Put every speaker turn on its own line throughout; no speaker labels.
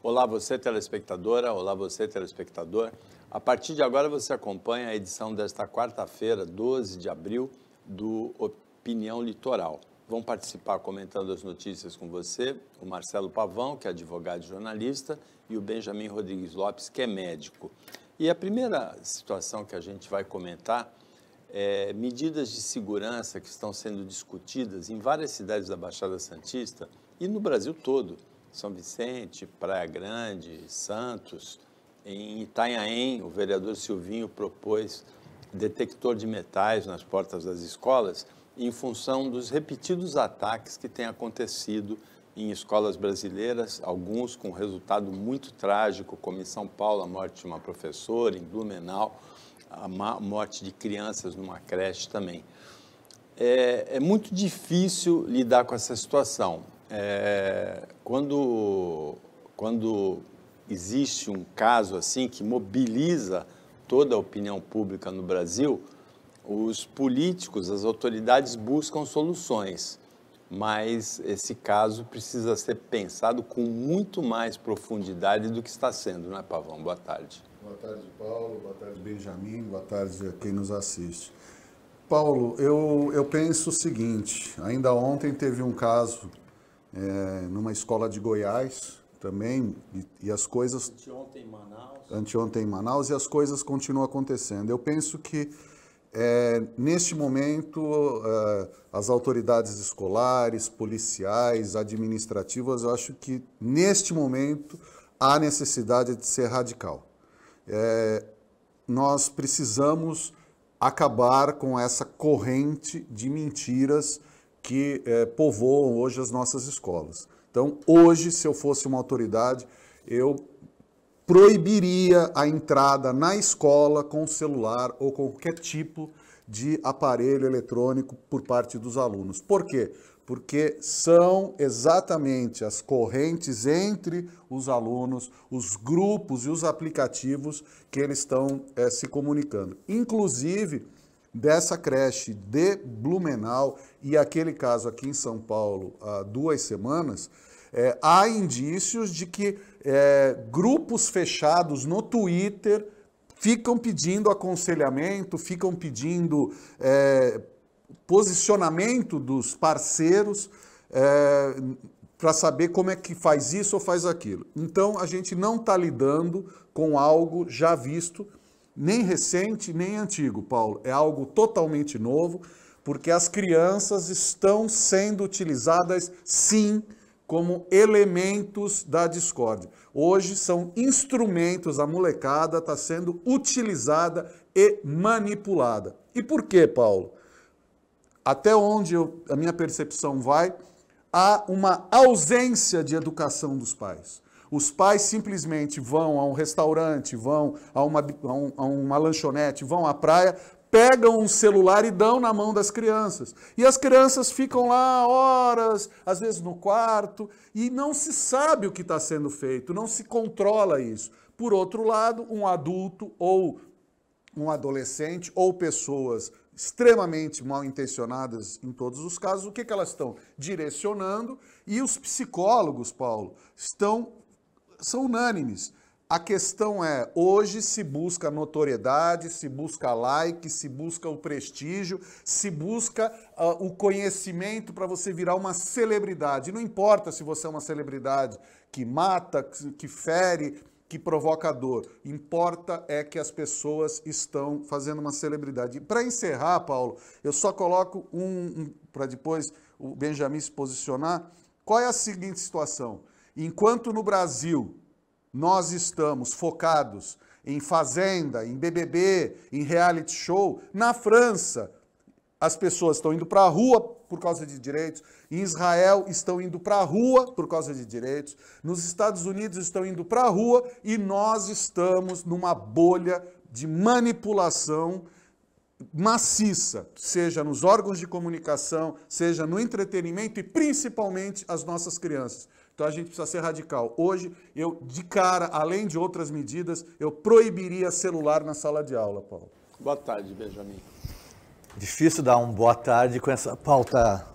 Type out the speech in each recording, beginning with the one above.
Olá você telespectadora, olá você telespectador. A partir de agora você acompanha a edição desta quarta-feira, 12 de abril, do Opinião Litoral. Vão participar comentando as notícias com você o Marcelo Pavão, que é advogado e jornalista, e o Benjamin Rodrigues Lopes, que é médico. E a primeira situação que a gente vai comentar é medidas de segurança que estão sendo discutidas em várias cidades da Baixada Santista e no Brasil todo. São Vicente, Praia Grande, Santos. Em Itanhaém, o vereador Silvinho propôs detector de metais nas portas das escolas em função dos repetidos ataques que têm acontecido em escolas brasileiras, alguns com resultado muito trágico, como em São Paulo, a morte de uma professora, em Blumenau, a morte de crianças numa creche também. É muito difícil lidar com essa situação. Quando existe um caso assim que mobiliza toda a opinião pública no Brasil, os políticos, as autoridades buscam soluções, mas esse caso precisa ser pensado com muito mais profundidade do que está sendo, não é, Pavão? Boa tarde.
Boa tarde, Paulo. Boa tarde, Benjamin. Boa tarde a quem nos assiste. Paulo, eu penso o seguinte, ainda ontem teve um caso numa escola de Goiás também, e as coisas... Anteontem em Manaus, e as coisas continuam acontecendo. Eu penso que, neste momento, as autoridades escolares, policiais, administrativas, eu acho que, neste momento, há necessidade de ser radical. Nós precisamos acabar com essa corrente de mentiras que povoam hoje as nossas escolas. Então, hoje, se eu fosse uma autoridade, eu proibiria a entrada na escola com celular ou qualquer tipo de aparelho eletrônico por parte dos alunos. Por quê? Porque são exatamente as correntes entre os alunos, os grupos e os aplicativos que eles estão se comunicando. Inclusive, dessa creche de Blumenau e aquele caso aqui em São Paulo há 2 semanas, há indícios de que grupos fechados no Twitter ficam pedindo aconselhamento, ficam pedindo posicionamento dos parceiros para saber como é que faz isso ou faz aquilo. Então, a gente não está lidando com algo já visto, nem recente, nem antigo, Paulo. É algo totalmente novo, porque as crianças estão sendo utilizadas, sim, como elementos da discórdia. Hoje são instrumentos, a molecada está sendo utilizada e manipulada. E por quê, Paulo? Até onde a minha percepção vai, há uma ausência de educação dos pais. Os pais simplesmente vão a um restaurante, vão a uma lanchonete, vão à praia, pegam um celular e dão na mão das crianças. E as crianças ficam lá horas, às vezes no quarto, e não se sabe o que está sendo feito, não se controla isso. Por outro lado, um adulto ou um adolescente ou pessoas extremamente mal intencionadas em todos os casos, o que elas estão direcionando? E os psicólogos, Paulo, são unânimes. A questão é, hoje se busca notoriedade, se busca like, se busca o prestígio, se busca o conhecimento para você virar uma celebridade. Não importa se você é uma celebridade que mata, que fere, que provoca dor. Importa é que as pessoas estão fazendo uma celebridade. Para encerrar, Paulo, eu só coloco para depois o Benjamin se posicionar. Qual é a seguinte situação? Enquanto no Brasil nós estamos focados em Fazenda, em BBB, em reality show, na França as pessoas estão indo para a rua por causa de direitos, em Israel estão indo para a rua por causa de direitos, nos Estados Unidos estão indo para a rua e nós estamos numa bolha de manipulação maciça, seja nos órgãos de comunicação, seja no entretenimento e principalmente as nossas crianças. Então a gente precisa ser radical. Hoje, eu, de cara, além de outras medidas, eu proibiria celular na sala de aula, Paulo.
Boa tarde, Benjamin.
Difícil dar um boa tarde com essa pauta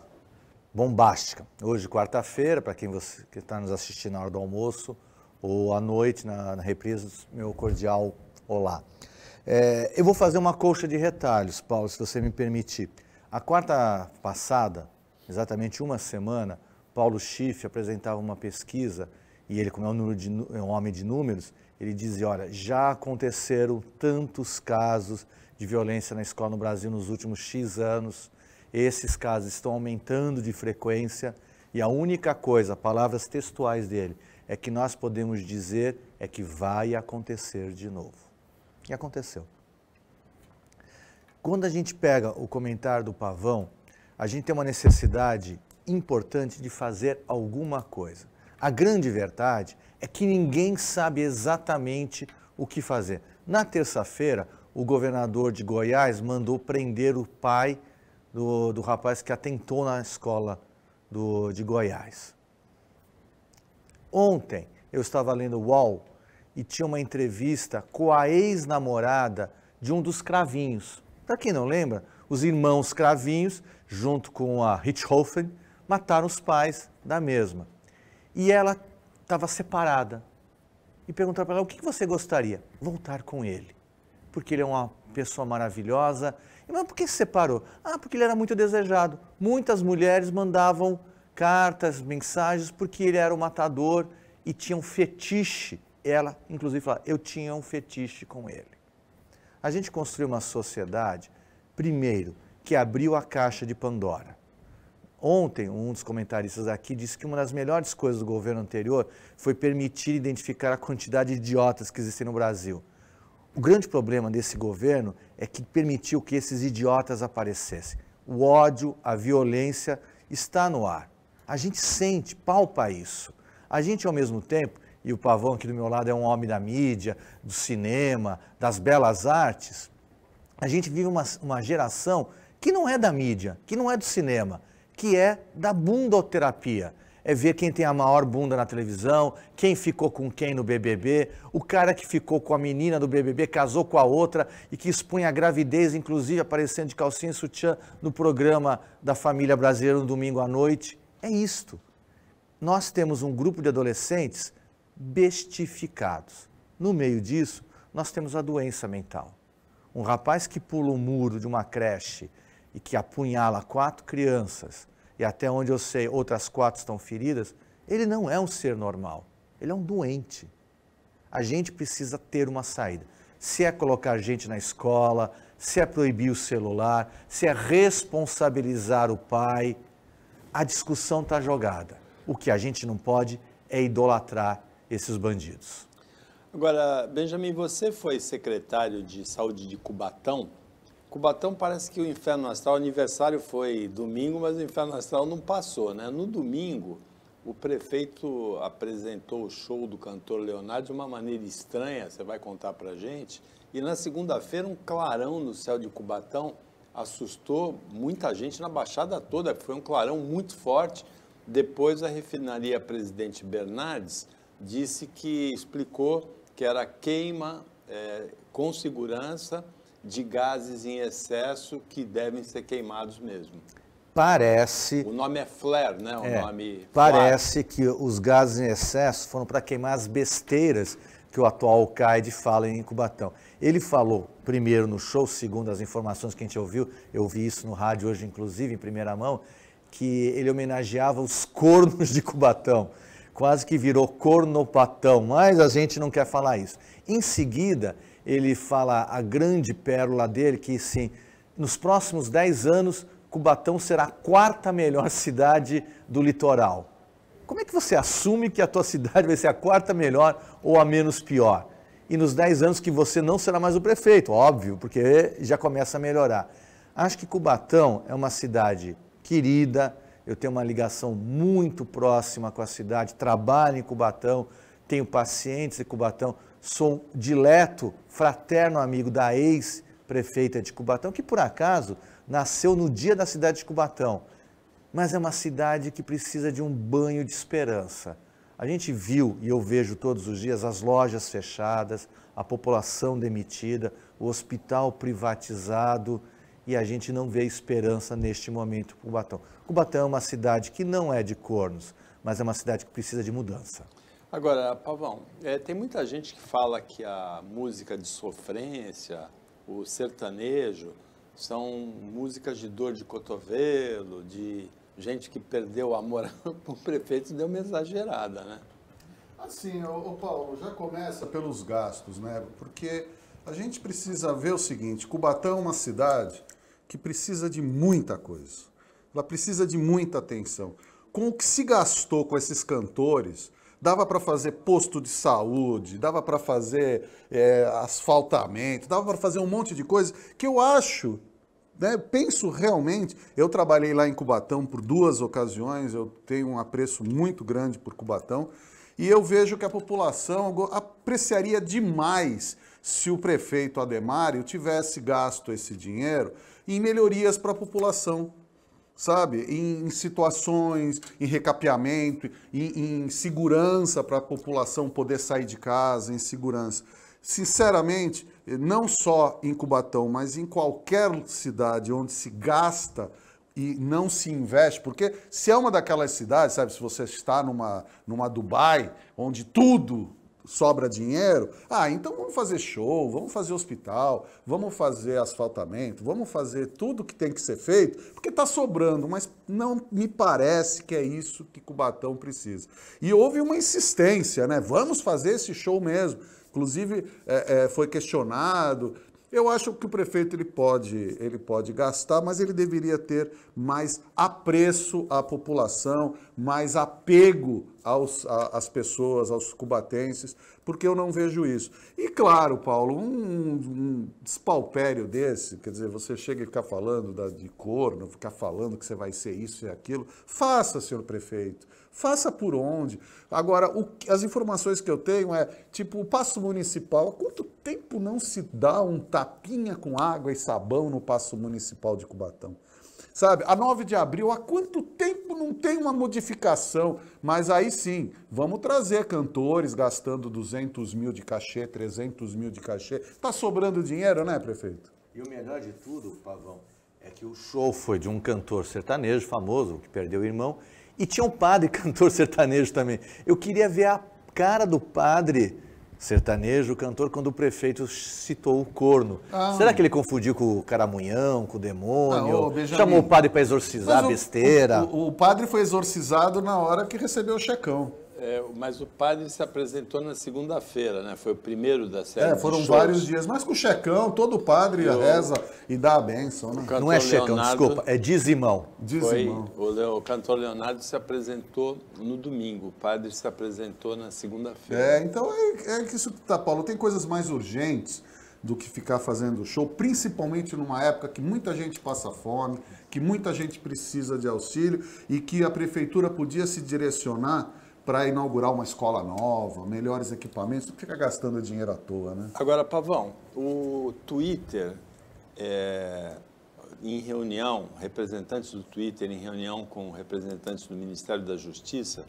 bombástica. Hoje, quarta-feira, para quem está nos assistindo na hora do almoço, ou à noite, na reprise, meu cordial olá. Eu vou fazer uma colcha de retalhos, Paulo, se você me permitir. A quarta passada, exatamente uma semana, Paulo Schiff apresentava uma pesquisa, e ele, como é um homem de números, ele dizia, olha, já aconteceram tantos casos de violência na escola no Brasil nos últimos X anos, esses casos estão aumentando de frequência, e a única coisa, palavras textuais dele, é que nós podemos dizer é que vai acontecer de novo. E aconteceu. Quando a gente pega o comentário do Pavão, a gente tem uma necessidade importante de fazer alguma coisa. A grande verdade é que ninguém sabe exatamente o que fazer. Na terça-feira, o governador de Goiás mandou prender o pai do rapaz que atentou na escola de Goiás. Ontem, eu estava lendo o UOL e tinha uma entrevista com a ex-namorada de um dos Cravinhos. Para quem não lembra, os irmãos Cravinhos, junto com a Richthofen, mataram os pais da mesma. E ela estava separada. E perguntaram para ela, o que você gostaria? Voltar com ele. Porque ele é uma pessoa maravilhosa. Mas por que se separou? Porque ele era muito desejado. Muitas mulheres mandavam cartas, mensagens, porque ele era um matador e tinha um fetiche. Ela, inclusive, fala, eu tinha um fetiche com ele. A gente construiu uma sociedade, primeiro, que abriu a caixa de Pandora. Ontem, um dos comentaristas aqui disse que uma das melhores coisas do governo anterior foi permitir identificar a quantidade de idiotas que existem no Brasil. O grande problema desse governo é que permitiu que esses idiotas aparecessem. O ódio, a violência está no ar. A gente sente, palpa isso. A gente, ao mesmo tempo, e o Pavão aqui do meu lado é um homem da mídia, do cinema, das belas artes, a gente vive uma geração que não é da mídia, que não é do cinema, que é da bundoterapia. É ver quem tem a maior bunda na televisão, quem ficou com quem no BBB, o cara que ficou com a menina do BBB, casou com a outra e que expunha a gravidez, inclusive aparecendo de calcinha e sutiã no programa da família brasileira no domingo à noite. É isto. Nós temos um grupo de adolescentes bestificados. No meio disso, nós temos a doença mental. Um rapaz que pula um muro de uma creche e que apunhala 4 crianças, e até onde eu sei, outras 4 estão feridas, ele não é um ser normal, ele é um doente. A gente precisa ter uma saída. Se é colocar gente na escola, se é proibir o celular, se é responsabilizar o pai, a discussão está jogada. O que a gente não pode é idolatrar esses bandidos.
Agora, Benjamin, você foi secretário de saúde de Cubatão. Cubatão parece que o Inferno Astral, o aniversário foi domingo, mas o Inferno Astral não passou, né? No domingo, o prefeito apresentou o show do cantor Leonardo de uma maneira estranha, você vai contar pra gente. E na segunda-feira, um clarão no céu de Cubatão assustou muita gente na Baixada toda, foi um clarão muito forte. Depois, a refinaria Presidente Bernardes disse que explicou que era queima com segurança de gases em excesso que devem ser queimados mesmo.
Parece...
O nome é flare, né?
Parece que os gases em excesso foram para queimar as besteiras que o atual alcaide fala em Cubatão. Ele falou, primeiro no show, segundo as informações que a gente ouviu, eu vi isso no rádio hoje, inclusive, em primeira mão, que ele homenageava os cornos de Cubatão. Quase que virou cornopatão, mas a gente não quer falar isso. Em seguida, ele fala a grande pérola dele, que sim, nos próximos 10 anos, Cubatão será a 4ª melhor cidade do litoral. Como é que você assume que a tua cidade vai ser a 4ª melhor ou a menos pior? E nos 10 anos que você não será mais o prefeito, óbvio, porque já começa a melhorar. Acho que Cubatão é uma cidade querida, eu tenho uma ligação muito próxima com a cidade, trabalho em Cubatão, tenho pacientes em Cubatão, sou dileto, fraterno amigo da ex-prefeita de Cubatão, que por acaso nasceu no dia da cidade de Cubatão, mas é uma cidade que precisa de um banho de esperança. A gente viu, e eu vejo todos os dias, as lojas fechadas, a população demitida, o hospital privatizado, e a gente não vê esperança neste momento para Cubatão. Cubatão é uma cidade que não é de cornos, mas é uma cidade que precisa de mudança.
Agora, Pavão, tem muita gente que fala que a música de sofrência, o sertanejo, são músicas de dor de cotovelo, de gente que perdeu o amor. O prefeito deu uma exagerada, né?
Assim, ô Paulo, já começa pelos gastos, né? Porque a gente precisa ver o seguinte, Cubatão é uma cidade que precisa de muita coisa. Ela precisa de muita atenção. Com o que se gastou com esses cantores, dava para fazer posto de saúde, dava para fazer asfaltamento, dava para fazer um monte de coisa que eu acho, né, penso realmente, eu trabalhei lá em Cubatão por 2 ocasiões, eu tenho um apreço muito grande por Cubatão, e eu vejo que a população apreciaria demais se o prefeito Ademário tivesse gasto esse dinheiro em melhorias para a população, sabe? Em situações, em recapeamento, em segurança para a população poder sair de casa, em segurança. Sinceramente, não só em Cubatão, mas em qualquer cidade onde se gasta e não se investe, porque se é uma daquelas cidades, sabe, se você está numa Dubai, onde tudo sobra dinheiro, então vamos fazer show, vamos fazer hospital, vamos fazer asfaltamento, vamos fazer tudo que tem que ser feito, porque está sobrando, mas não me parece que é isso que Cubatão precisa. E houve uma insistência, né? Vamos fazer esse show mesmo. Inclusive, foi questionado. Eu acho que o prefeito ele pode gastar, mas ele deveria ter mais apreço à população, mais apego às pessoas, aos cubatenses, porque eu não vejo isso. E claro, Paulo, um despautério desse, quer dizer, você chega e ficar falando de corno, ficar falando que você vai ser isso e aquilo, faça, senhor prefeito. Faça por onde. Agora, as informações que eu tenho tipo, o Paço Municipal, há quanto tempo não se dá um tapinha com água e sabão no Paço Municipal de Cubatão? Sabe, a 9 de abril, há quanto tempo não tem uma modificação? Mas aí sim, vamos trazer cantores gastando 200 mil de cachê, 300 mil de cachê. Tá sobrando dinheiro, né, prefeito?
E o melhor de tudo, Pavão, é que o show foi de um cantor sertanejo famoso, que perdeu o irmão, e tinha um padre cantor sertanejo também. Eu queria ver a cara do padre sertanejo, cantor, quando o prefeito citou o corno. Será que ele confundiu com o caramunhão, com o demônio? Chamou o padre para exorcizar a besteira?
O padre foi exorcizado na hora que recebeu o checão.
Mas o padre se apresentou na segunda-feira, né? Foi o primeiro da série.
Foram vários dias. Mas com o checão, todo padre reza e dá a bênção, né?
Não é checão, desculpa, é dizimão.
O cantor Leonardo se apresentou no domingo, o padre se apresentou na segunda-feira.
Então é que isso que tá, Paulo. Tem coisas mais urgentes do que ficar fazendo show, principalmente numa época que muita gente passa fome, que muita gente precisa de auxílio e que a prefeitura podia se direcionar para inaugurar uma escola nova, melhores equipamentos, não fica gastando dinheiro à toa, né?
Agora, Pavão, o Twitter, em reunião, representantes do Twitter em reunião com representantes do Ministério da Justiça,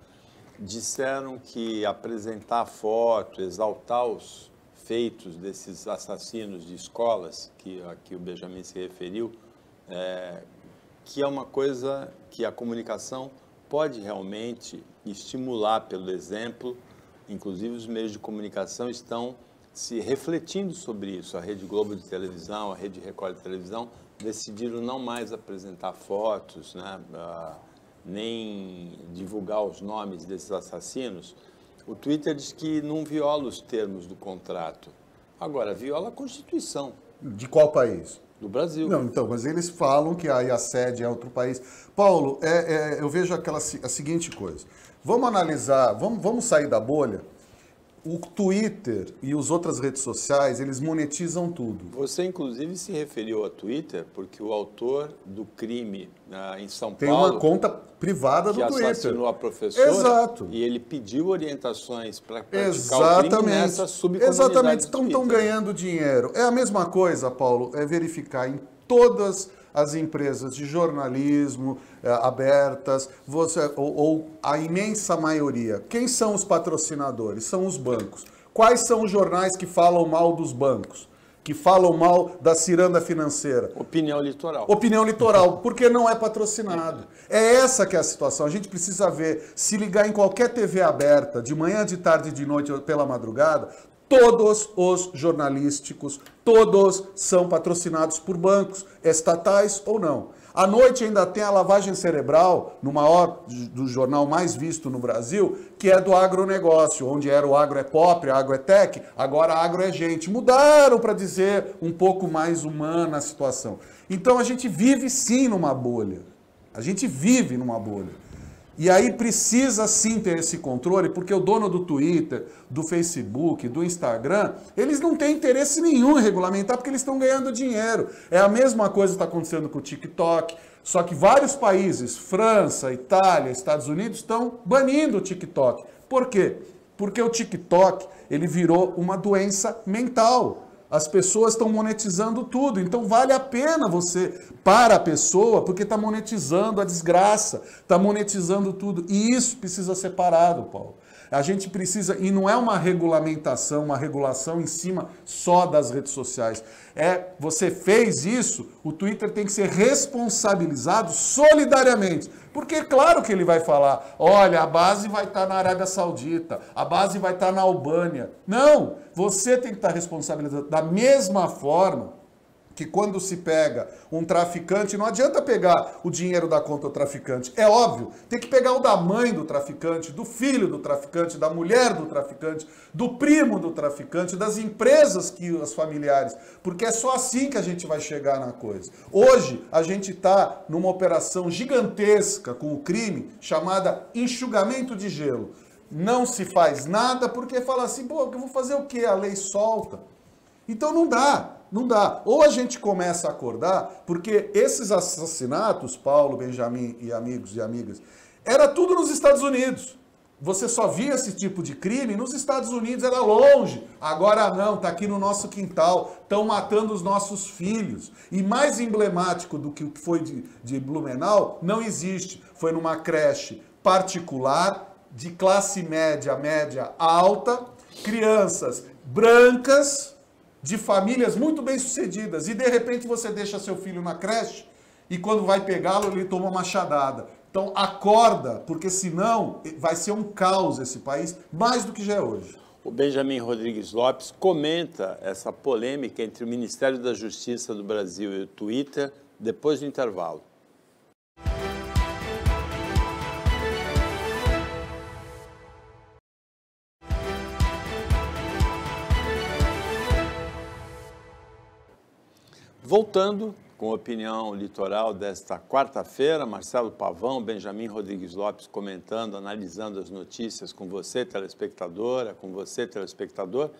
disseram que apresentar foto, exaltar os feitos desses assassinos de escolas, que aqui o Benjamin se referiu, que é uma coisa que a comunicação pode realmente estimular pelo exemplo, inclusive os meios de comunicação estão se refletindo sobre isso. A Rede Globo de televisão, a Rede Record de televisão decidiram não mais apresentar fotos, né, nem divulgar os nomes desses assassinos. O Twitter diz que não viola os termos do contrato. Agora, viola a Constituição.
De qual país?
Do Brasil.
Não, então, mas eles falam que aí a sede é outro país. Paulo, eu vejo a seguinte coisa. Vamos analisar, vamos sair da bolha. O Twitter e as outras redes sociais, eles monetizam tudo.
Você, inclusive, se referiu ao Twitter porque o autor do crime em São
Tem
Paulo...
uma conta privada do Twitter.
Que assassinou a professora.
Exato.
E ele pediu orientações para praticar o crime nessa subcomunidade.
Exatamente. Então estão ganhando dinheiro. É a mesma coisa, Paulo, é verificar em todas as empresas de jornalismo abertas, ou a imensa maioria. Quem são os patrocinadores? São os bancos. Quais são os jornais que falam mal dos bancos? que falam mal da ciranda financeira.
Opinião Litoral.
Opinião Litoral, porque não é patrocinado. É essa que é a situação. A gente precisa ver, se ligar em qualquer TV aberta, de manhã, de tarde, de noite ou pela madrugada, todos os jornalísticos, todos são patrocinados por bancos, estatais ou não. À noite ainda tem a lavagem cerebral, no maior do jornal mais visto no Brasil, que é do agronegócio, onde era o agro é pop, o agro é tech, agora agro é gente. Mudaram para dizer um pouco mais humana a situação. Então a gente vive sim numa bolha. A gente vive numa bolha. E aí precisa sim ter esse controle, porque o dono do Twitter, do Facebook, do Instagram, eles não têm interesse nenhum em regulamentar, porque eles estão ganhando dinheiro. É a mesma coisa que está acontecendo com o TikTok, só que vários países, França, Itália, Estados Unidos, estão banindo o TikTok. Por quê? Porque o TikTok, ele virou uma doença mental. As pessoas estão monetizando tudo, então vale a pena você, para a pessoa, porque está monetizando a desgraça, está monetizando tudo. E isso precisa ser parado, Paulo. A gente precisa, e não é uma regulamentação, uma regulação em cima só das redes sociais. Você fez isso, o Twitter tem que ser responsabilizado solidariamente. Porque claro que ele vai falar, olha, a base vai estar na Arábia Saudita, a base vai estar na Albânia. Não, você tem que estar responsabilizado da mesma forma que quando se pega um traficante, não adianta pegar o dinheiro da conta do traficante. É óbvio, tem que pegar o da mãe do traficante, do filho do traficante, da mulher do traficante, do primo do traficante, das empresas que os familiares, porque é só assim que a gente vai chegar na coisa. Hoje, a gente está numa operação gigantesca com o crime chamada enxugamento de gelo. Não se faz nada porque fala assim, pô, eu vou fazer o quê? A lei solta. Então não dá. Não dá. Ou a gente começa a acordar, porque esses assassinatos, Paulo, Benjamin e amigos e amigas, era tudo nos Estados Unidos. Você só via esse tipo de crime nos Estados Unidos, era longe. Agora não, está aqui no nosso quintal, estão matando os nossos filhos. E mais emblemático do que foi de Blumenau, não existe. Foi numa creche particular, de classe média, média alta, crianças brancas, de famílias muito bem-sucedidas, e de repente você deixa seu filho na creche e quando vai pegá-lo ele toma uma machadada. Então acorda, porque senão vai ser um caos esse país, mais do que já é hoje.
O Benjamin Rodrigues Lopes comenta essa polêmica entre o Ministério da Justiça do Brasil e o Twitter depois do intervalo. Voltando com a opinião litoral desta quarta-feira, Marcelo Pavão, Benjamin Rodrigues Lopes comentando, analisando as notícias com você, telespectadora, com você, telespectador.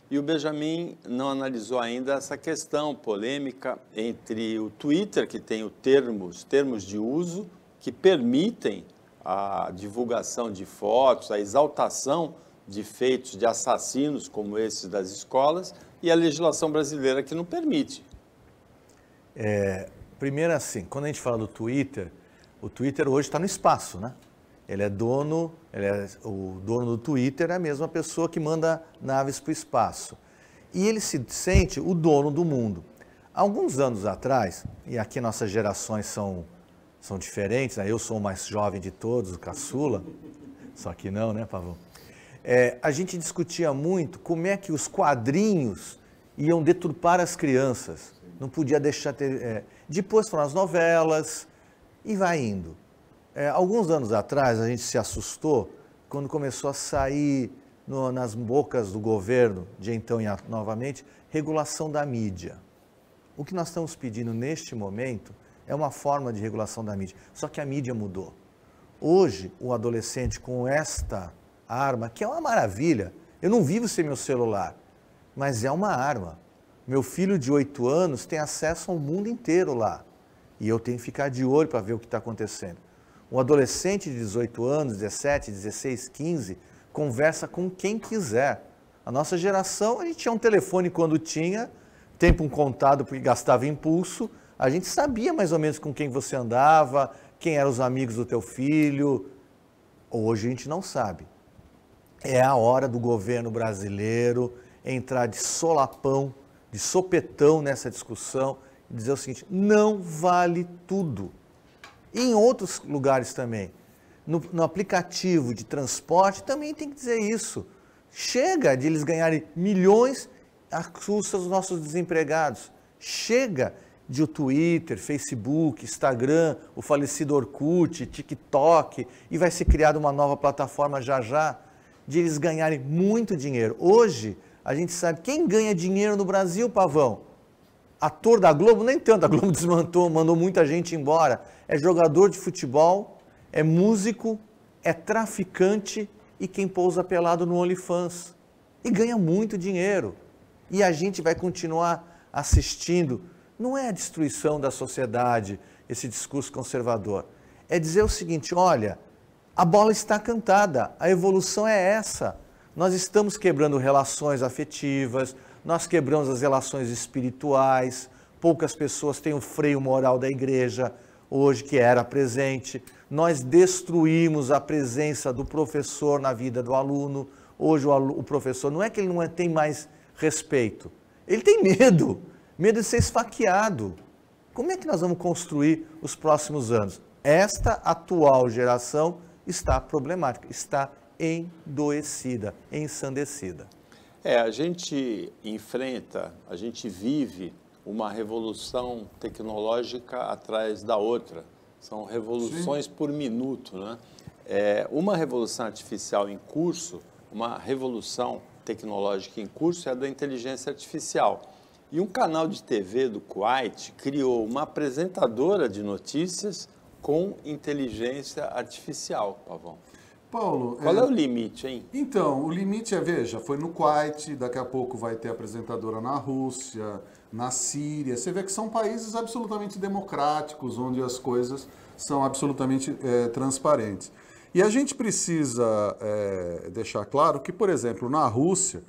E o Benjamin não analisou ainda essa questão polêmica entre o Twitter, que tem os termos de uso que permitem a divulgação de fotos, a exaltação de feitos de assassinos como esses das escolas, e a legislação brasileira que não permite.
Primeiro assim, quando a gente fala do Twitter, o Twitter hoje está no espaço, né? O dono do Twitter é a mesma pessoa que manda naves para o espaço. E ele se sente o dono do mundo. Há alguns anos atrás, e aqui nossas gerações são diferentes, né? Eu sou o mais jovem de todos, o caçula, só que não, né, Pavão? A gente discutia muito como é que os quadrinhos iam deturpar as crianças. Não podia deixar ter... Depois foram as novelas e vai indo. Alguns anos atrás a gente se assustou quando começou a sair nas bocas do governo, de então e novamente, regulação da mídia. O que nós estamos pedindo neste momento é uma forma de regulação da mídia, só que a mídia mudou. Hoje, o adolescente com esta arma, que é uma maravilha, eu não vivo sem meu celular, mas é uma arma. Meu filho de 8 anos tem acesso ao mundo inteiro lá. E eu tenho que ficar de olho para ver o que está acontecendo. Um adolescente de 18 anos, 17, 16, 15, conversa com quem quiser. A nossa geração, a gente tinha um telefone quando tinha, tempo contado porque gastava impulso, a gente sabia mais ou menos com quem você andava, quem eram os amigos do teu filho. Hoje a gente não sabe. É a hora do governo brasileiro entrar de solapão de sopetão nessa discussão e dizer o seguinte: não vale tudo. E em outros lugares também. No aplicativo de transporte também tem que dizer isso. Chega de eles ganharem milhões às custas dos nossos desempregados. Chega de o Twitter, Facebook, Instagram, o falecido Orkut, TikTok, e vai ser criada uma nova plataforma já, de eles ganharem muito dinheiro. Hoje, a gente sabe quem ganha dinheiro no Brasil, Pavão. Ator da Globo, nem tanto, a Globo desmantou, mandou muita gente embora. É jogador de futebol, é músico, é traficante e quem pousa pelado no OnlyFans. E ganha muito dinheiro. E a gente vai continuar assistindo. Não é a destruição da sociedade, esse discurso conservador. É dizer o seguinte: olha, a bola está cantada, a evolução é essa. Nós estamos quebrando relações afetivas, nós quebramos as relações espirituais, poucas pessoas têm o freio moral da igreja hoje, que era presente. Nós destruímos a presença do professor na vida do aluno. Hoje o professor, não é que ele não tem mais respeito, ele tem medo de ser esfaqueado. Como é que nós vamos construir os próximos anos? Esta atual geração está problemática, está endoecida, ensandecida.
A gente enfrenta, a gente vive uma revolução tecnológica atrás da outra. São revoluções por minuto, né? Uma revolução artificial em curso, uma revolução tecnológica em curso é a da inteligência artificial. E um canal de TV do Kuwait criou uma apresentadora de notícias com inteligência artificial, Pavão.
Paulo,
qual é o limite, hein?
Então, o limite veja, foi no Kuwait, daqui a pouco vai ter apresentadora na Rússia, na Síria. Você vê que são países absolutamente democráticos, onde as coisas são absolutamente transparentes. E a gente precisa deixar claro que, por exemplo, na Rússia,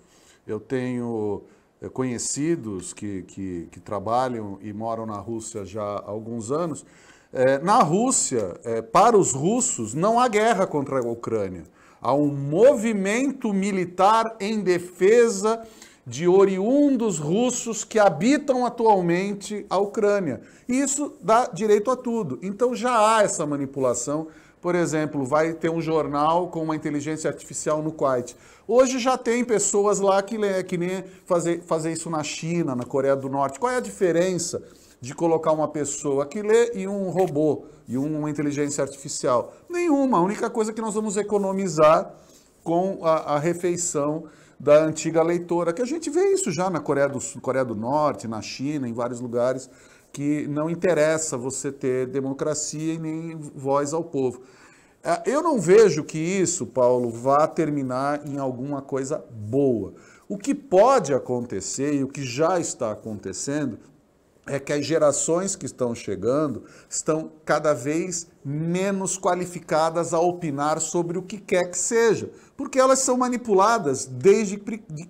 eu tenho conhecidos que trabalham e moram na Rússia já há alguns anos. Na Rússia, para os russos, não há guerra contra a Ucrânia. Há um movimento militar em defesa de oriundos russos que habitam atualmente a Ucrânia. E isso dá direito a tudo. Então já há essa manipulação. Por exemplo, vai ter um jornal com uma inteligência artificial no Kuwait. Hoje já tem pessoas lá que nem fazer isso na China, na Coreia do Norte. Qual é a diferença de colocar uma pessoa que lê e um robô, e uma inteligência artificial? Nenhuma. A única coisa é que nós vamos economizar com a refeição da antiga leitora, que a gente vê isso já na Coreia do Norte, na China, em vários lugares, que não interessa você ter democracia e nem voz ao povo. Eu não vejo que isso, Paulo, vá terminar em alguma coisa boa. O que pode acontecer e o que já está acontecendo é que as gerações que estão chegando estão cada vez menos qualificadas a opinar sobre o que quer que seja, porque elas são manipuladas desde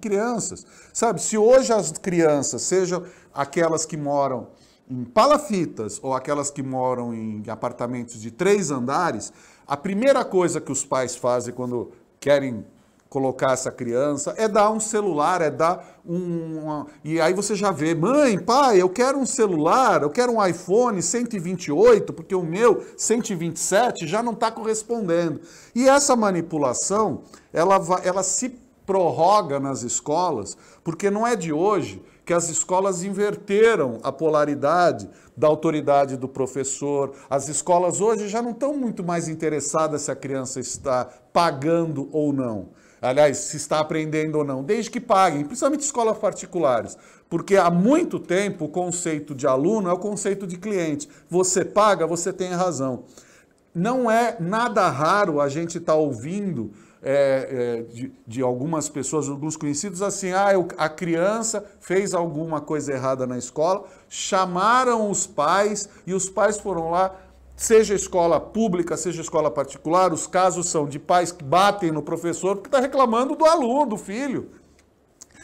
crianças. Sabe, se hoje as crianças, sejam aquelas que moram em palafitas ou aquelas que moram em apartamentos de 3 andares, a primeira coisa que os pais fazem quando querem colocar essa criança é dar um celular, e aí você já vê: mãe, pai, eu quero um celular, eu quero um iPhone 128, porque o meu 127 já não está correspondendo. E essa manipulação, ela se prorroga nas escolas, porque não é de hoje que as escolas inverteram a polaridade da autoridade do professor. As escolas hoje já não estão muito mais interessadas se a criança está pagando ou não. Aliás, se está aprendendo ou não, desde que paguem, principalmente escolas particulares. Porque há muito tempo o conceito de aluno é o conceito de cliente. Você paga, você tem razão. Não é nada raro a gente estar ouvindo de algumas pessoas, alguns conhecidos, assim: a criança fez alguma coisa errada na escola, chamaram os pais e os pais foram lá. Seja escola pública, seja escola particular, os casos são de pais que batem no professor porque está reclamando do aluno, do filho.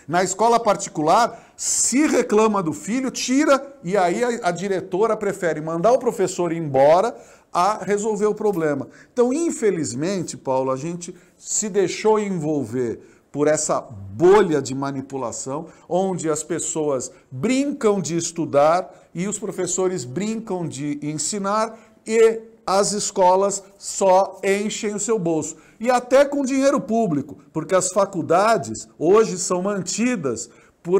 Na escola particular, se reclama do filho, tira, e aí a diretora prefere mandar o professor embora a resolver o problema. Então, infelizmente, Paulo, a gente se deixou envolver por essa bolha de manipulação, onde as pessoas brincam de estudar e os professores brincam de ensinar e as escolas só enchem o seu bolso. E até com dinheiro público, porque as faculdades hoje são mantidas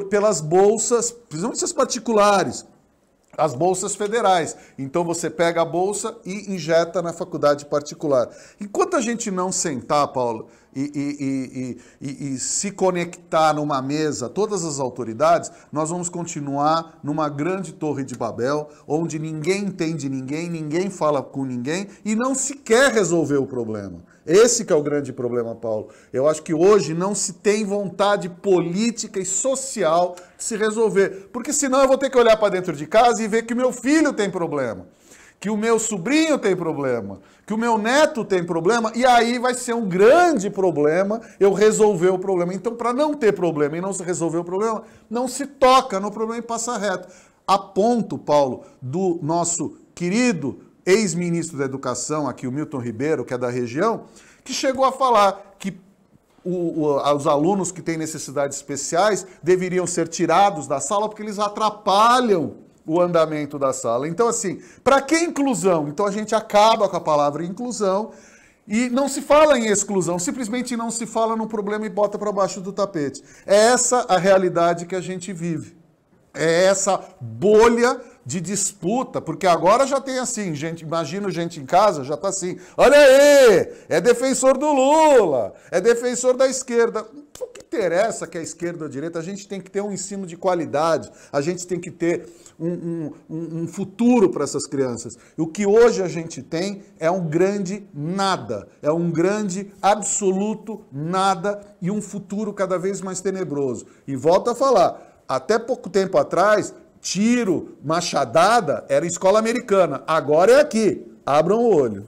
pelas bolsas, principalmente as particulares, as bolsas federais. Então você pega a bolsa e injeta na faculdade particular. Enquanto a gente não sentar, Paulo, e se conectar numa mesa, todas as autoridades, nós vamos continuar numa grande torre de Babel, onde ninguém entende ninguém, ninguém fala com ninguém e não se quer resolver o problema. Esse que é o grande problema, Paulo. Eu acho que hoje não se tem vontade política e social de se resolver, porque senão eu vou ter que olhar para dentro de casa e ver que o meu filho tem problema, que o meu sobrinho tem problema, que o meu neto tem problema, e aí vai ser um grande problema eu resolver o problema. Então, para não ter problema e não se resolver o problema, não se toca no problema e passa reto. A ponto, Paulo, do nosso querido ex-ministro da Educação, aqui o Milton Ribeiro, que é da região, que chegou a falar que os alunos que têm necessidades especiais deveriam ser tirados da sala porque eles atrapalham o andamento da sala. Então, assim, para que inclusão? Então a gente acaba com a palavra inclusão e não se fala em exclusão, simplesmente não se fala no problema e bota para baixo do tapete. É essa a realidade que a gente vive. É essa bolha de disputa, porque agora já tem assim, gente, imagino gente em casa, já tá assim, olha aí, é defensor do Lula, é defensor da esquerda. O que interessa que é a esquerda ou a direita? A gente tem que ter um ensino de qualidade, a gente tem que ter um futuro para essas crianças. O que hoje a gente tem é um grande nada, é um grande absoluto nada e um futuro cada vez mais tenebroso. E volto a falar, até pouco tempo atrás, tiro, machadada, era escola americana. Agora é aqui. Abram o olho.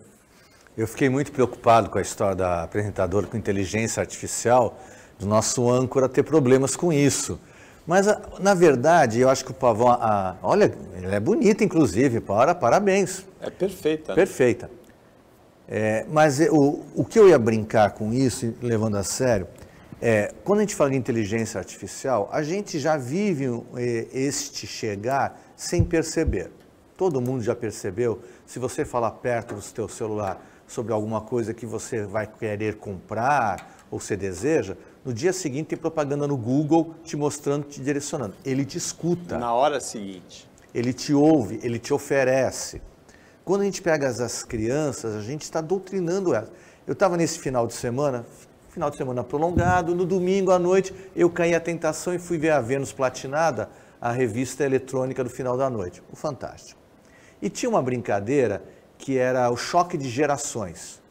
Eu fiquei muito preocupado com a história da apresentadora com inteligência artificial, do nosso âncora ter problemas com isso. Mas, na verdade, eu acho que o Pavão... olha, ela é bonita, inclusive, parabéns.
É perfeita. Né?
Perfeita. Mas o que eu ia brincar com isso, levando a sério, quando a gente fala de inteligência artificial, a gente já vive este chegar sem perceber. Todo mundo já percebeu, se você falar perto do seu celular sobre alguma coisa que você vai querer comprar ou você deseja, no dia seguinte tem propaganda no Google te mostrando, te direcionando. Ele te escuta.
Na hora seguinte.
Ele te ouve, ele te oferece. Quando a gente pega as crianças, a gente está doutrinando elas. Eu estava nesse final de semana prolongado, no domingo à noite eu caí à tentação e fui ver a Vênus Platinada, a revista eletrônica do final da noite, o Fantástico. E tinha uma brincadeira que era o choque de gerações.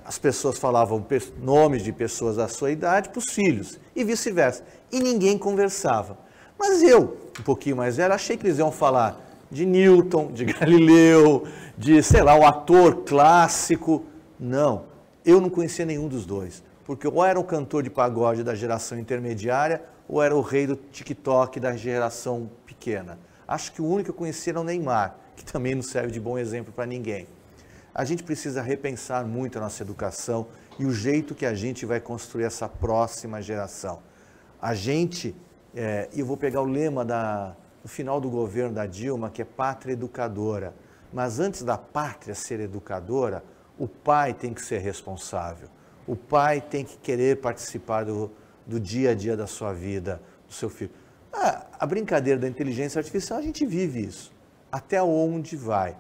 As pessoas falavam nomes de pessoas da sua idade para os filhos e vice-versa. E ninguém conversava. Mas eu, um pouquinho mais velho, achei que eles iam falar de Newton, de Galileu, de, sei lá, um ator clássico. Não. Eu não conhecia nenhum dos dois, porque ou era o cantor de pagode da geração intermediária, ou era o rei do TikTok da geração pequena. Acho que o único que eu conhecia era o Neymar, que também não serve de bom exemplo para ninguém. A gente precisa repensar muito a nossa educação e o jeito que a gente vai construir essa próxima geração. A gente, eu vou pegar o lema no final do governo da Dilma, que é pátria educadora, mas antes da pátria ser educadora, o pai tem que ser responsável, o pai tem que querer participar do dia a dia da sua vida, do seu filho. A brincadeira da inteligência artificial, a gente vive isso, até onde vai.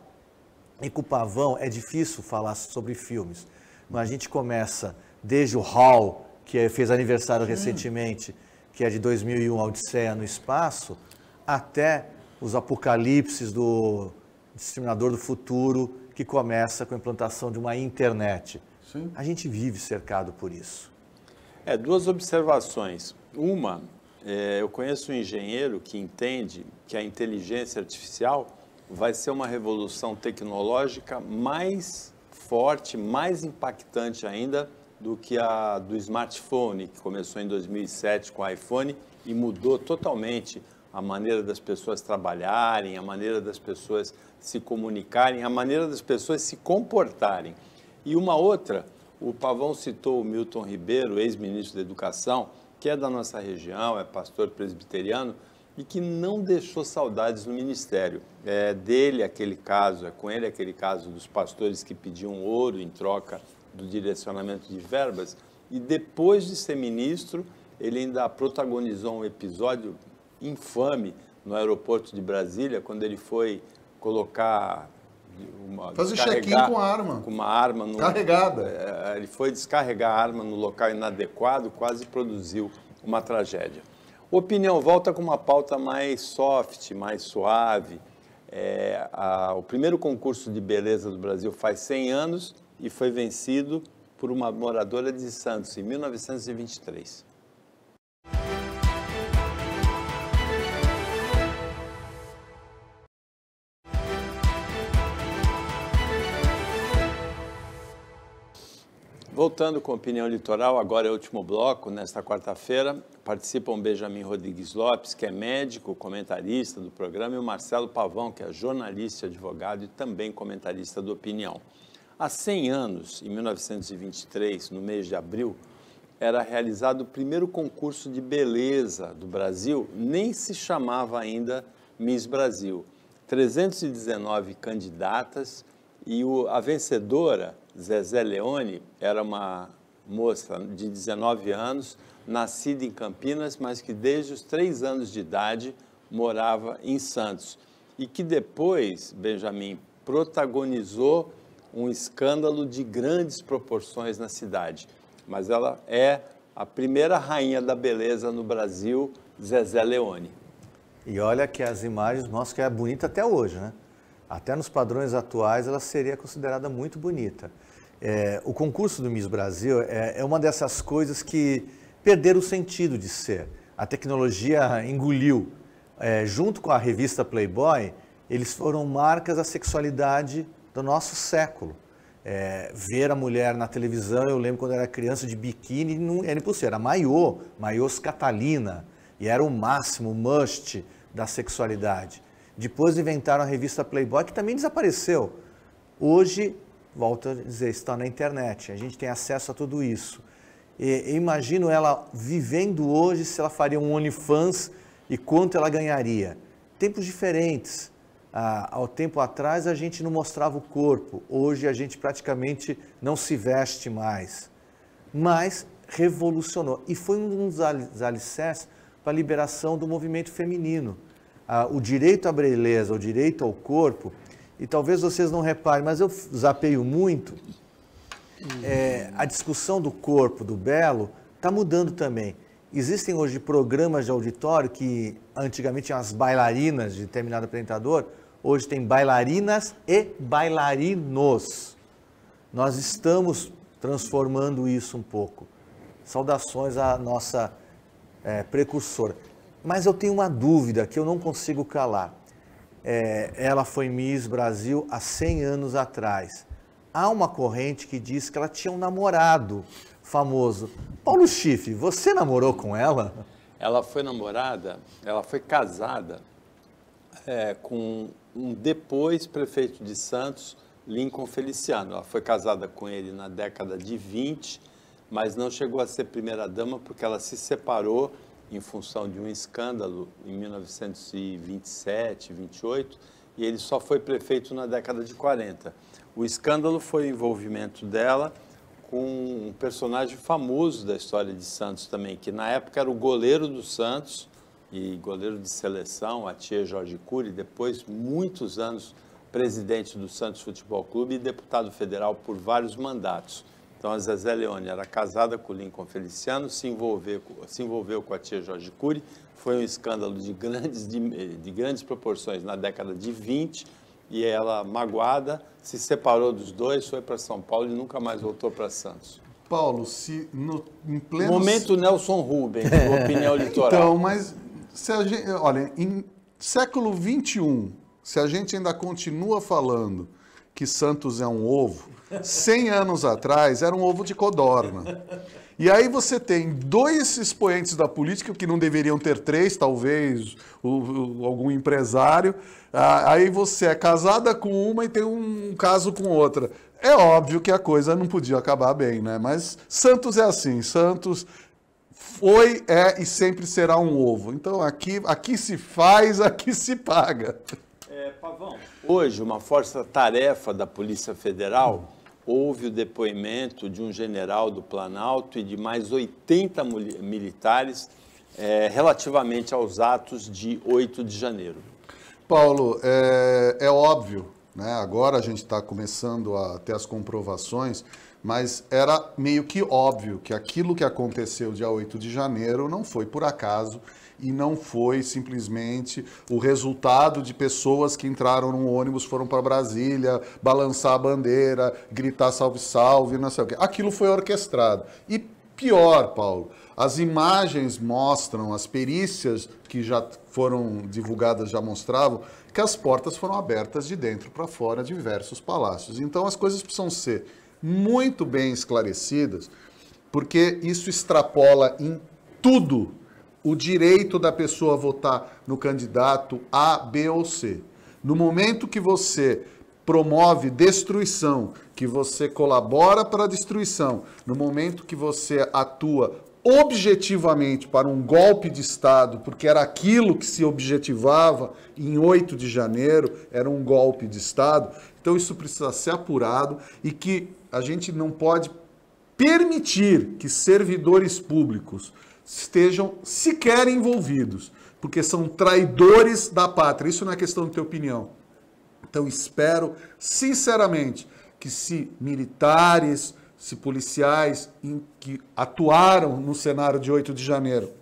E com o Pavão é difícil falar sobre filmes, mas a gente começa desde o HAL, que fez aniversário recentemente, que é de 2001, Odisseia no Espaço, até os apocalipses do Exterminador do Futuro, que começa com a implantação de uma internet. Sim. A gente vive cercado por isso.
Duas observações. Uma, eu conheço um engenheiro que entende que a inteligência artificial vai ser uma revolução tecnológica mais forte, mais impactante ainda do que a do smartphone, que começou em 2007 com o iPhone e mudou totalmente a maneira das pessoas trabalharem, a maneira das pessoas se comunicarem, a maneira das pessoas se comportarem. E uma outra, O Pavão citou o Milton Ribeiro, ex-ministro da Educação, que é da nossa região, é pastor presbiteriano e que não deixou saudades no ministério. É dele aquele caso, é com ele aquele caso dos pastores que pediam ouro em troca do direcionamento de verbas. E depois de ser ministro, ele ainda protagonizou um episódio infame no aeroporto de Brasília, quando ele foi colocar...
fazer check-in com a arma.
Com uma arma.
Carregada.
Ele foi descarregar a arma no local inadequado, quase produziu uma tragédia. Opinião volta com uma pauta mais soft, mais suave. O primeiro concurso de beleza do Brasil faz 100 anos e foi vencido por uma moradora de Santos, em 1923. Voltando com a opinião litoral, agora é o último bloco, nesta quarta-feira, participam Benjamin Rodrigues Lopes, que é médico, comentarista do programa, e o Marcelo Pavão, que é jornalista, advogado e também comentarista do Opinião. Há 100 anos, em 1923, no mês de abril, era realizado o primeiro concurso de beleza do Brasil, nem se chamava ainda Miss Brasil. 319 candidatas e a vencedora, Zezé Leone, era uma moça de 19 anos, nascida em Campinas, mas que desde os 3 anos de idade morava em Santos. E que depois, Benjamin, protagonizou um escândalo de grandes proporções na cidade. Mas ela é a primeira rainha da beleza no Brasil, Zezé Leone.
E olha que as imagens mostram que é bonita até hoje, né? Até nos padrões atuais ela seria considerada muito bonita. O concurso do Miss Brasil é uma dessas coisas que perderam o sentido de ser. A tecnologia engoliu. Junto com a revista Playboy, eles foram marcas da sexualidade do nosso século. Ver a mulher na televisão, eu lembro quando eu era criança, de biquíni, não era impossível, era maiôs Catalina, e era o máximo, o must da sexualidade. Depois inventaram a revista Playboy, que também desapareceu. Hoje, volto a dizer, está na internet, a gente tem acesso a tudo isso. Imagino ela vivendo hoje, se ela faria um OnlyFans e quanto ela ganharia. Tempos diferentes. Há tempo atrás a gente não mostrava o corpo, hoje a gente praticamente não se veste mais. Mas revolucionou e foi um dos alicerces para a liberação do movimento feminino. O direito à beleza, o direito ao corpo, e talvez vocês não reparem, mas eu zapeio muito, a discussão do corpo, do belo, está mudando também. Existem hoje programas de auditório que antigamente tinham as bailarinas de determinado apresentador, hoje tem bailarinas e bailarinos. Nós estamos transformando isso um pouco. Saudações à nossa precursora. Mas eu tenho uma dúvida que eu não consigo calar. Ela foi Miss Brasil há 100 anos atrás. Há uma corrente que diz que ela tinha um namorado famoso. Paulo Schiff, você namorou com ela?
Ela foi namorada, ela foi casada com um depois prefeito de Santos, Lincoln Feliciano. Ela foi casada com ele na década de 20, mas não chegou a ser primeira-dama porque ela se separou em função de um escândalo em 1927, 28, e ele só foi prefeito na década de 40. O escândalo foi o envolvimento dela com um personagem famoso da história de Santos também, que na época era o goleiro do Santos e goleiro de seleção, Atier Jorge Cury, depois, muitos anos, presidente do Santos Futebol Clube e deputado federal por vários mandatos. Então, a Zezé Leone era casada com o Lincoln Feliciano, se envolveu com a tia Jorge Cury, foi um escândalo de grandes proporções na década de 20, e ela, magoada, se separou dos dois, foi para São Paulo e nunca mais voltou para Santos.
Paulo, em pleno...
Momento Nelson Rubens, opinião litoral.
Então, mas, olha, em século XXI, se a gente ainda continua falando que Santos é um ovo, 100 anos atrás era um ovo de codorna. E aí você tem 2 expoentes da política, que não deveriam ter 3, talvez algum empresário. Aí você é casada com uma e tem um caso com outra. É óbvio que a coisa não podia acabar bem, né? Mas Santos é assim, Santos foi, é e sempre será um ovo. Então aqui se faz, aqui se paga.
Pavão, hoje uma força-tarefa da Polícia Federal houve o depoimento de um general do Planalto e de mais 80 militares relativamente aos atos de 8 de janeiro.
Paulo, é óbvio, né? Agora a gente está começando a ter as comprovações, mas era meio que óbvio que aquilo que aconteceu dia 8 de janeiro não foi por acaso e não foi simplesmente o resultado de pessoas que entraram num ônibus, foram para Brasília, balançar a bandeira, gritar salve, salve, não sei o quê. Aquilo foi orquestrado. E pior, Paulo, as imagens mostram, as perícias que já foram divulgadas já mostravam que as portas foram abertas de dentro para fora de diversos palácios. Então as coisas precisam ser muito bem esclarecidas, porque isso extrapola em tudo o direito da pessoa votar no candidato A, B ou C. No momento que você promove destruição, que você colabora para a destruição, no momento que você atua objetivamente para um golpe de Estado, porque era aquilo que se objetivava em 8 de janeiro, era um golpe de Estado, então isso precisa ser apurado e que a gente não pode permitir que servidores públicos estejam sequer envolvidos, porque são traidores da pátria. Isso não é questão de ter opinião. Então espero, sinceramente, que se militares, se policiais que atuaram no cenário de 8 de janeiro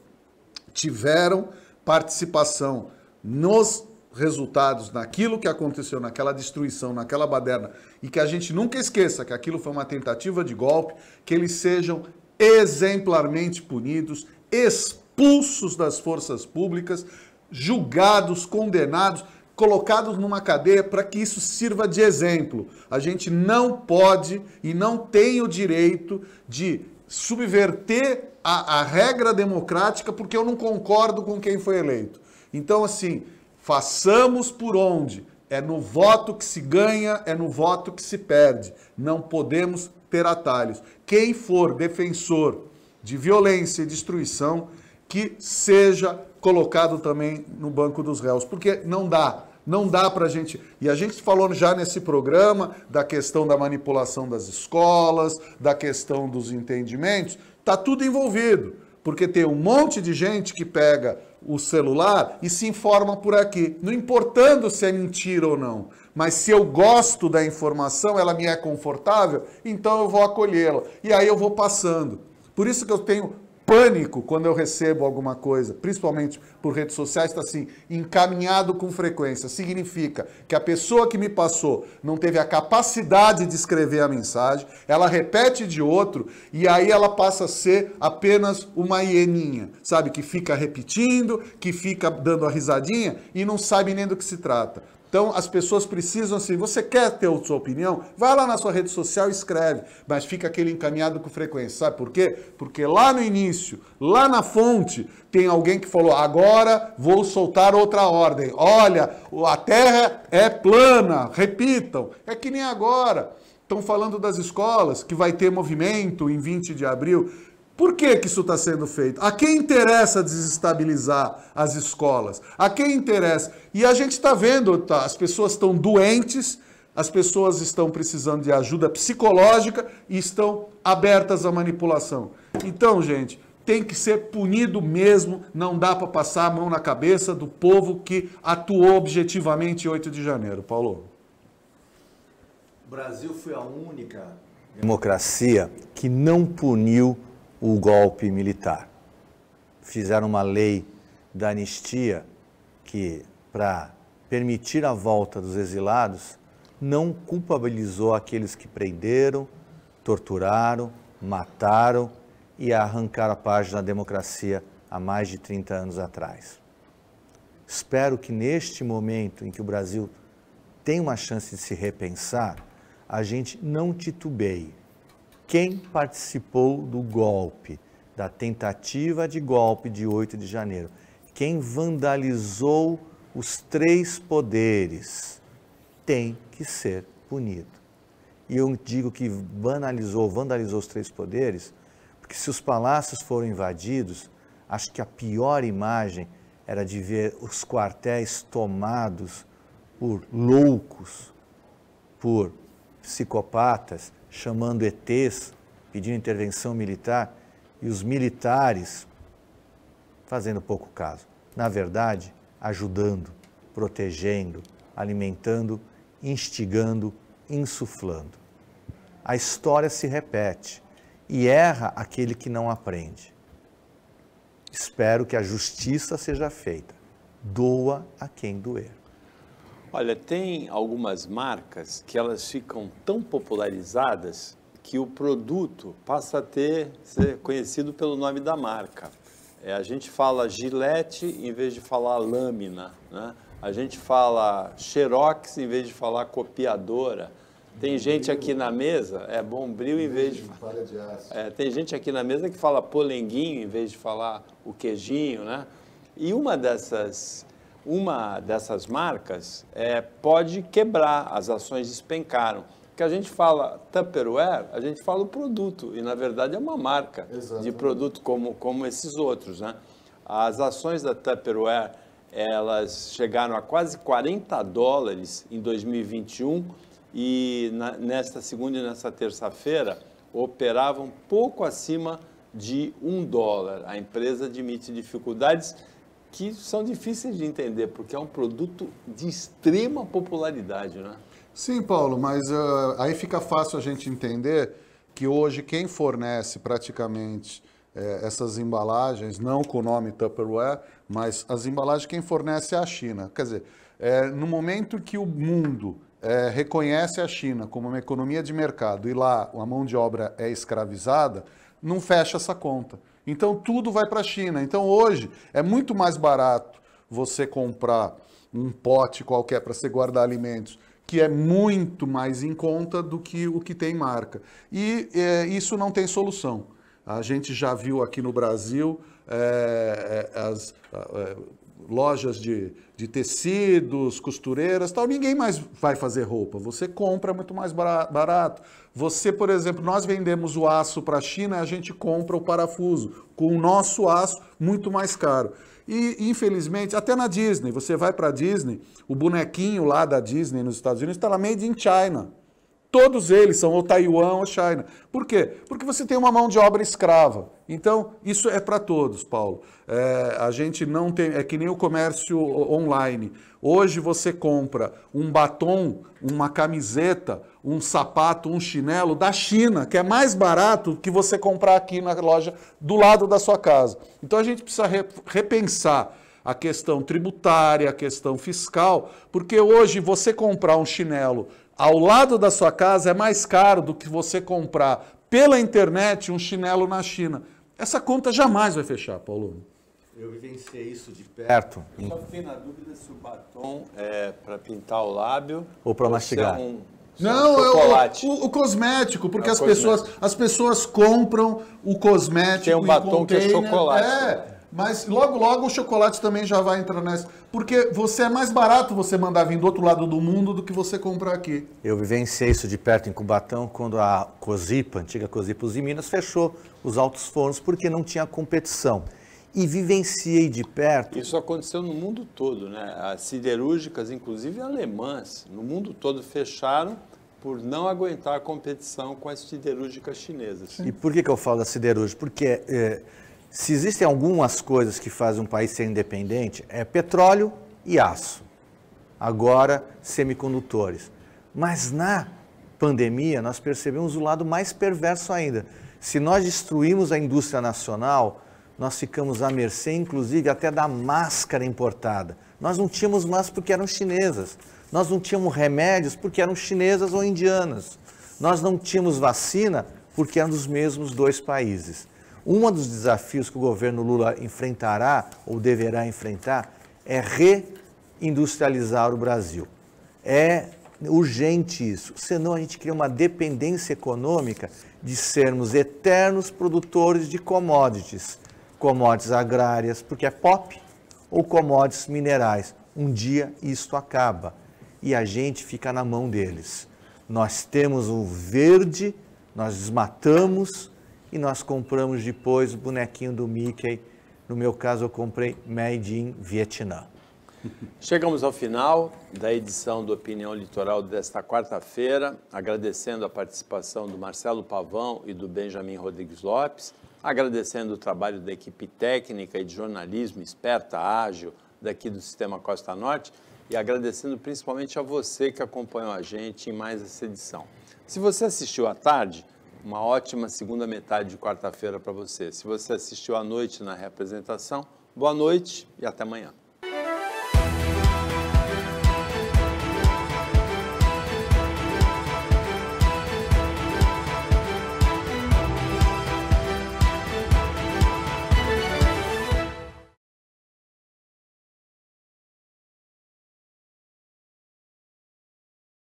tiveram participação nos resultados, naquilo que aconteceu, naquela destruição, naquela baderna, e que a gente nunca esqueça que aquilo foi uma tentativa de golpe, que eles sejam exemplarmente punidos, expulsos das forças públicas, julgados, condenados, colocados numa cadeia para que isso sirva de exemplo. A gente não pode e não tem o direito de subverter a regra democrática porque eu não concordo com quem foi eleito. Então, assim, façamos por onde. É no voto que se ganha, é no voto que se perde. Não podemos ter atalhos. Quem for defensor de violência e destruição, que seja colocado também no banco dos réus, porque não dá para a gente... E a gente falou já nesse programa da questão da manipulação das escolas, da questão dos entendimentos, está tudo envolvido, porque tem um monte de gente que pega o celular e se informa por aqui, não importando se é mentira ou não, mas se eu gosto da informação, ela me é confortável, então eu vou acolhê-la, e aí eu vou passando. Por isso que eu tenho pânico quando eu recebo alguma coisa, principalmente por redes sociais, está assim, encaminhado com frequência. Significa que a pessoa que me passou não teve a capacidade de escrever a mensagem, ela repete de outro e aí ela passa a ser apenas uma hieninha, sabe? Que fica repetindo, que fica dando a risadinha e não sabe nem do que se trata. Então, as pessoas precisam, assim, você quer ter a sua opinião? Vai lá na sua rede social e escreve, mas fica aquele encaminhado com frequência. Sabe por quê? Porque lá no início, lá na fonte, tem alguém que falou, agora vou soltar outra ordem. Olha, a Terra é plana, repitam. É que nem agora. Estão falando das escolas, que vai ter movimento em 20 de abril. Por que isso está sendo feito? A quem interessa desestabilizar as escolas? A quem interessa? E a gente está vendo, tá? As pessoas estão doentes, as pessoas estão precisando de ajuda psicológica e estão abertas à manipulação. Então, gente, tem que ser punido mesmo, não dá para passar a mão na cabeça do povo que atuou objetivamente em 8 de janeiro. Paulo?
O Brasil foi a única democracia que não puniu o golpe militar. Fizeram uma lei da anistia que, para permitir a volta dos exilados, não culpabilizou aqueles que prenderam, torturaram, mataram e arrancaram a página da democracia há mais de 30 anos atrás. Espero que neste momento em que o Brasil tem uma chance de se repensar, a gente não titubeie. Quem participou do golpe, da tentativa de golpe de 8 de janeiro, quem vandalizou os 3 poderes, tem que ser punido. E eu digo que vandalizou os três poderes, porque se os palácios foram invadidos, acho que a pior imagem era de ver os quartéis tomados por loucos, por psicopatas, chamando ETs, pedindo intervenção militar, e os militares fazendo pouco caso. Na verdade, ajudando, protegendo, alimentando, instigando, insuflando. A história se repete e erra aquele que não aprende. Espero que a justiça seja feita. Doa a quem doer.
Olha, tem algumas marcas que elas ficam tão popularizadas que o produto passa a ser conhecido pelo nome da marca. A gente fala Gillette em vez de falar lâmina, né? A gente fala Xerox em vez de falar copiadora. Tem gente aqui na mesa, Bombril em vez de falar... tem gente aqui na mesa que fala polenguinho em vez de falar o queijinho, né? E uma dessas marcas pode quebrar, as ações despencaram. Que a gente fala Tupperware, a gente fala o produto, e na verdade é uma marca de produto como esses outros, né? As ações da Tupperware, elas chegaram a quase $40 em 2021 e nesta segunda e nesta terça-feira operavam pouco acima de $1. A empresa admite dificuldades que são difíceis de entender, porque é um produto de extrema popularidade, né?
Sim, Paulo, mas aí fica fácil a gente entender que hoje quem fornece praticamente essas embalagens, não com o nome Tupperware, mas as embalagens quem fornece é a China. Quer dizer, no momento que o mundo reconhece a China como uma economia de mercado e lá a mão de obra é escravizada, não fecha essa conta. Então tudo vai para a China. Então hoje é muito mais barato você comprar um pote qualquer para você guardar alimentos, que é muito mais em conta do que o que tem marca. E isso não tem solução. A gente já viu aqui no Brasil as lojas de tecidos, costureiras, tal, ninguém mais vai fazer roupa. Você compra muito mais barato. Você, por exemplo, nós vendemos o aço para a China, a gente compra o parafuso com o nosso aço muito mais caro. E, infelizmente, até na Disney, você vai para a Disney, o bonequinho lá da Disney nos Estados Unidos está lá made in China. Todos eles são ou Taiwan ou China. Por quê? Porque você tem uma mão de obra escrava. Então, isso é para todos, Paulo. A gente não tem... É que nem o comércio online. Hoje você compra um batom, uma camiseta, um sapato, um chinelo da China, que é mais barato que você comprar aqui na loja do lado da sua casa. Então, a gente precisa repensar a questão tributária, a questão fiscal, porque hoje você comprar um chinelo ao lado da sua casa é mais caro do que você comprar pela internet um chinelo na China. Essa conta jamais vai fechar, Paulo.
Eu vivenciei isso de perto.
Só fiquei na dúvida se o batom é para pintar o lábio
ou para mastigar.
Não, o cosmético, porque as pessoas compram o cosmético.
Tem um batom que é chocolate.
Mas logo o chocolate também já vai entrar nessa. Porque é mais barato você mandar vir do outro lado do mundo do que você comprar aqui.
Eu vivenciei isso de perto em Cubatão, quando a Cosipa, a antiga Cosipa Uzi Minas, fechou os altos fornos porque não tinha competição. E vivenciei de perto...
Isso aconteceu no mundo todo, né? As siderúrgicas, inclusive alemãs, no mundo todo fecharam por não aguentar a competição com as siderúrgicas chinesas.
Sim. E por que eu falo da siderúrgica? Porque... se existem algumas coisas que fazem um país ser independente, é petróleo e aço. Agora, semicondutores. Mas na pandemia, nós percebemos o lado mais perverso ainda. Se nós destruímos a indústria nacional, nós ficamos à mercê, inclusive, até da máscara importada. Nós não tínhamos máscaras porque eram chinesas. Nós não tínhamos remédios porque eram chinesas ou indianas. Nós não tínhamos vacina porque eram dos mesmos dois países. Um dos desafios que o governo Lula enfrentará, ou deverá enfrentar, é reindustrializar o Brasil. É urgente isso, senão a gente cria uma dependência econômica de sermos eternos produtores de commodities agrárias, porque é pop, ou commodities minerais. Um dia isto acaba e a gente fica na mão deles. Nós temos o verde, nós desmatamos e nós compramos depois o bonequinho do Mickey. No meu caso, eu comprei Made in Vietnã.
Chegamos ao final da edição do Opinião Litoral desta quarta-feira, agradecendo a participação do Marcelo Pavão e do Benjamin Rodrigues Lopes, agradecendo o trabalho da equipe técnica e de jornalismo esperta, ágil, daqui do Sistema Costa Norte, e agradecendo principalmente a você que acompanhou a gente em mais essa edição. Se você assistiu à tarde, uma ótima segunda metade de quarta-feira para você. Se você assistiu à noite na reapresentação, boa noite e até amanhã.